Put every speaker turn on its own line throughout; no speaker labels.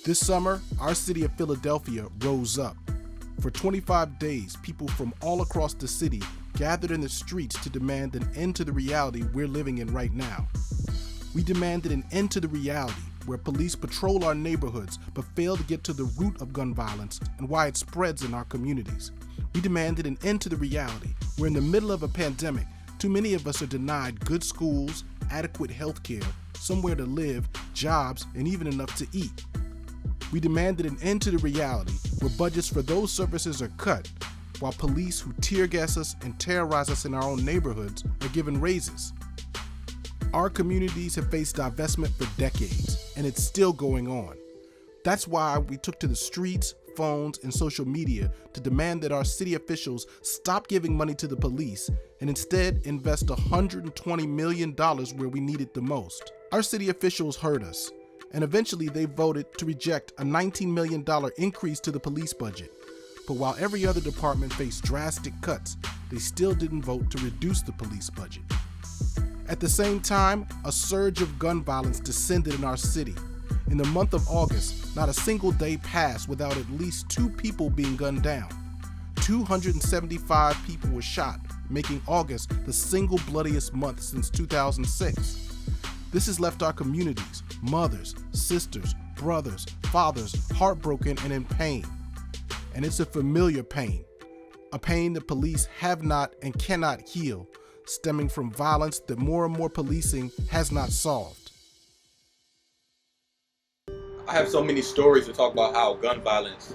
This summer, our city of Philadelphia rose up. For 25 days, people from all across the city gathered in the streets to demand an end to the reality we're living in right now. We demanded an end to the reality where police patrol our neighborhoods but fail to get to the root of gun violence and why it spreads in our communities. We demanded an end to the reality where in the middle of a pandemic, too many of us are denied good schools, adequate health care, somewhere to live, jobs, and even enough to eat. We demanded an end to the reality where budgets for those services are cut, while police who tear gas us and terrorize us in our own neighborhoods are given raises. Our communities have faced divestment for decades, and it's still going on. That's why we took to the streets, phones, and social media to demand that our city officials stop giving money to the police and instead invest $120 million where we need it the most. Our city officials heard us, and eventually they voted to reject a $19 million increase to the police budget. But while every other department faced drastic cuts, they still didn't vote to reduce the police budget. At the same time, a surge of gun violence descended in our city. In the month of August, not a single day passed without at least 2 people being gunned down. 275 people were shot, making August the single bloodiest month since 2006. This has left our communities, mothers, sisters, brothers, fathers, heartbroken and in pain. And it's a familiar pain, a pain the police have not and cannot heal, stemming from violence that more and more policing has not solved.
I have so many stories to talk about how gun violence,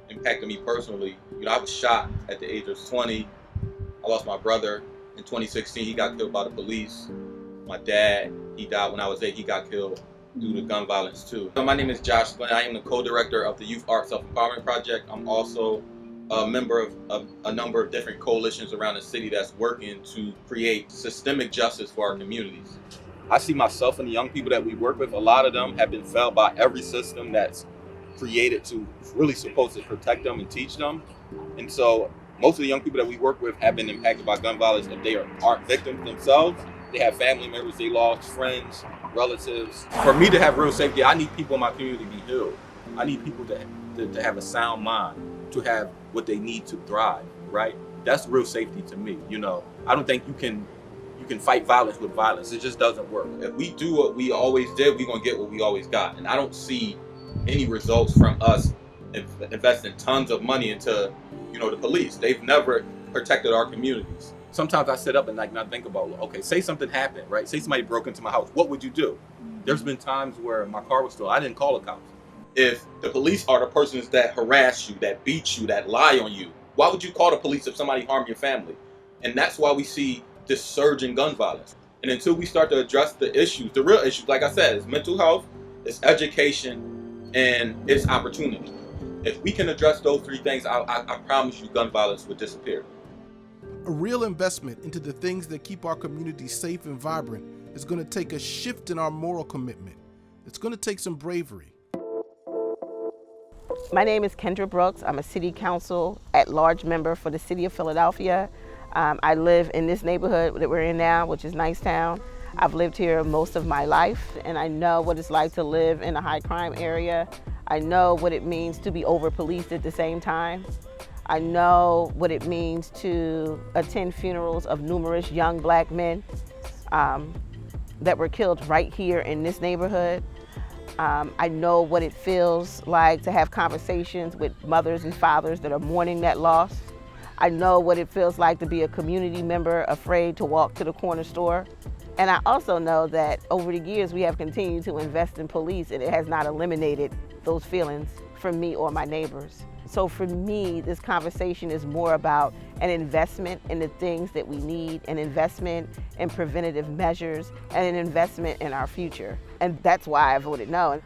impacted me personally. I was shot at the age of 20. I lost my brother in 2016. He got killed by the police. My dad, he died when I was 8. He got killed due to gun violence too. My name is Josh Glenn. I am the co-director of the Youth Art Self-Empowerment Project. I'm also a member of a number of different coalitions around the city that's working to create systemic justice for our communities. I see myself and the young people that we work with, a lot of them have been failed by every system that's created to really supposed to protect them and teach them. And so most of the young people that we work with have been impacted by gun violence. If they aren't victims themselves, they have family members, they lost friends, relatives. For me to have real safety, I need people in my community to be healed. I need people to have a sound mind, to have what they need to thrive, right? That's real safety to me. I don't think you can fight violence with violence. It just doesn't work. If we do what we always did, we're gonna get what we always got. And I don't see any results from us investing tons of money into, the police. They've never protected our communities. Sometimes I sit up and not think about, okay, say something happened, right? Say somebody broke into my house. What would you do? There's been times where my car was stolen. I didn't call the cops. If the police are the persons that harass you, that beat you, that lie on you, why would you call the police if somebody harmed your family? And that's why we see this surge in gun violence. And until we start to address the issues, the real issues, like I said, is mental health, it's education, and it's opportunity. If we can address those 3 things, I promise you gun violence would disappear.
A real investment into the things that keep our communities safe and vibrant is going to take a shift in our moral commitment. It's going to take some bravery.
My name is Kendra Brooks. I'm a city council at-large member for the city of Philadelphia. I live in this neighborhood that we're in now, which is Nicetown. I've lived here most of my life, and I know what it's like to live in a high crime area. I know what it means to be over-policed at the same time. I know what it means to attend funerals of numerous young black men that were killed right here in this neighborhood. I know what it feels like to have conversations with mothers and fathers that are mourning that loss. I know what it feels like to be a community member afraid to walk to the corner store. And I also know that over the years we have continued to invest in police, and it has not eliminated those feelings from me or my neighbors. So for me, this conversation is more about an investment in the things that we need, an investment in preventative measures, and an investment in our future. And that's why I voted no.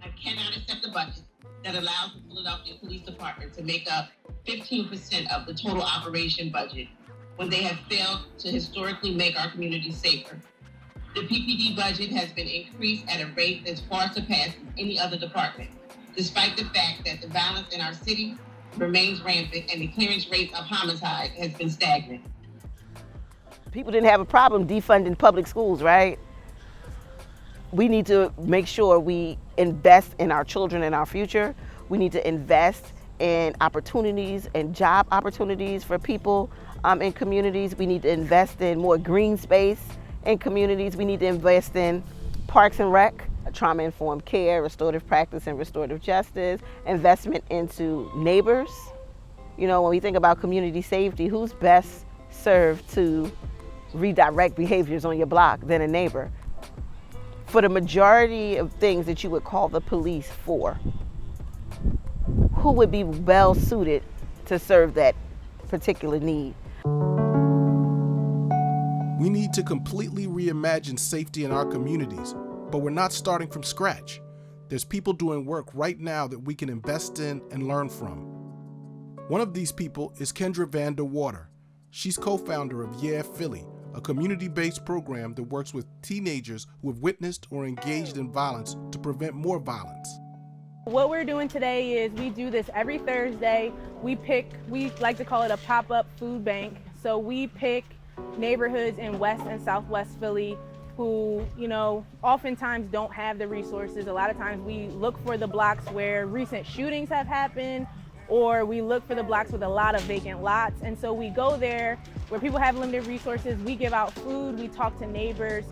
I cannot accept a budget that allows the Philadelphia Police Department to make up 15% of the total operation budget when they have failed to historically make our communities safer. The PPD budget has been increased at a rate that's far surpasses any other department, despite the fact that the violence in our city remains rampant and the clearance rate of homicide has been stagnant.
People didn't have a problem defunding public schools, right? We need to make sure we invest in our children and our future. We need to invest in opportunities and job opportunities for people in communities. We need to invest in more green space in communities. We need to invest in parks and rec, trauma-informed care, restorative practice and restorative justice, investment into neighbors. You know, when we think about community safety, who's best served to redirect behaviors on your block than a neighbor? For the majority of things that you would call the police for, who would be well suited to serve that particular need?
We need to completely reimagine safety in our communities, but we're not starting from scratch. There's people doing work right now that we can invest in and learn from. One of these people is Kendra Vander. She's co-founder of Yeah Philly, a community-based program that works with teenagers who have witnessed or engaged in violence to prevent more violence.
What we're doing today is we do this every Thursday. We like to call it a pop-up food bank. So we pick neighborhoods in West and Southwest Philly who, you know, oftentimes don't have the resources. A lot of times we look for the blocks where recent shootings have happened, or we look for the blocks with a lot of vacant lots. And so we go there where people have limited resources. We give out food, we talk to neighbors.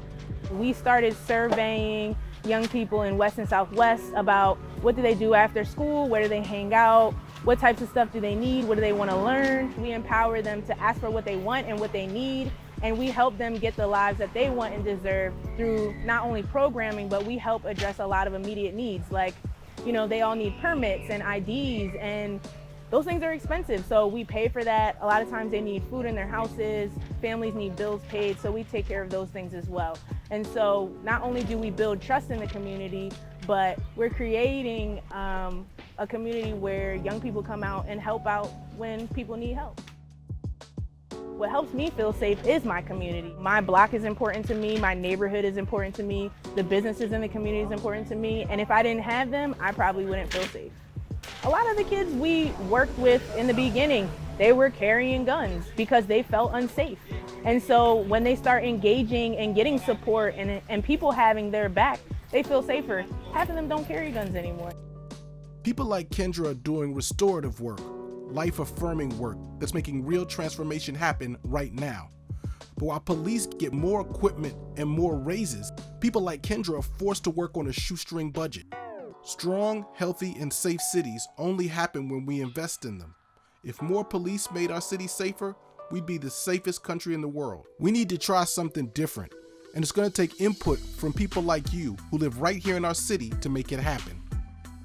We started surveying young people in West and Southwest about what do they do after school, where do they hang out, what types of stuff do they need, what do they want to learn. We empower them to ask for what they want and what they need, and we help them get the lives that they want and deserve through not only programming, but we help address a lot of immediate needs. Like, you know, they all need permits and IDs, and those things are expensive, so we pay for that. A lot of times they need food in their houses, families need bills paid, so we take care of those things as well. And so not only do we build trust in the community, but we're creating a community where young people come out and help out when people need help. What helps me feel safe is my community. My block is important to me, my neighborhood is important to me, the businesses in the community is important to me, and if I didn't have them, I probably wouldn't feel safe. A lot of the kids we worked with in the beginning, they were carrying guns because they felt unsafe. And so when they start engaging and getting support and people having their back, they feel safer. Half of them don't carry guns anymore.
People like Kendra are doing restorative work, life-affirming work that's making real transformation happen right now. But while police get more equipment and more raises, people like Kendra are forced to work on a shoestring budget. Strong, healthy, and safe cities only happen when we invest in them. If more police made our cities safer, we'd be the safest country in the world. We need to try something different, and it's going to take input from people like you who live right here in our city to make it happen.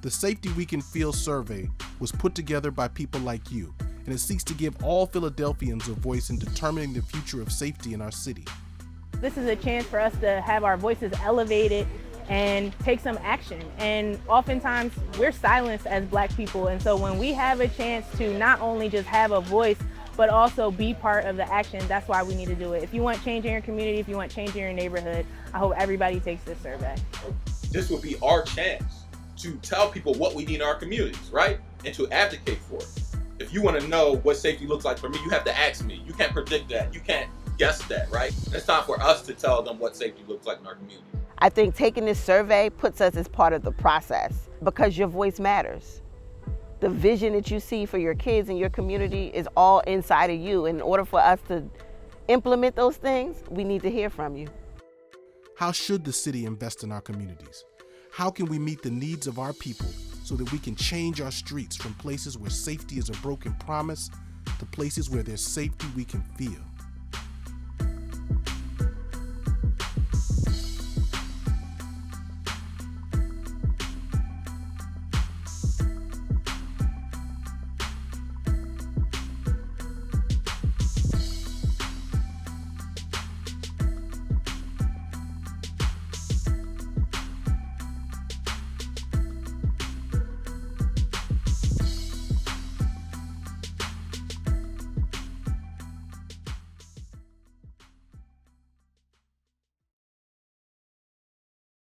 The Safety We Can Feel survey was put together by people like you, and it seeks to give all Philadelphians a voice in determining the future of safety in our city.
This is a chance for us to have our voices elevated and take some action. And oftentimes we're silenced as Black people. And so when we have a chance to not only just have a voice, but also be part of the action, that's why we need to do it. If you want change in your community, if you want change in your neighborhood, I hope everybody takes this survey.
This would be our chance to tell people what we need in our communities, right? And to advocate for it. If you want to know what safety looks like for me, you have to ask me. You can't predict that. You can't guess that, right? It's time for us to tell them what safety looks like in our community.
I think taking this survey puts us as part of the process because your voice matters. The vision that you see for your kids and your community is all inside of you. In order for us to implement those things, we need to hear from you.
How should the city invest in our communities? How can we meet the needs of our people so that we can change our streets from places where safety is a broken promise to places where there's safety we can feel?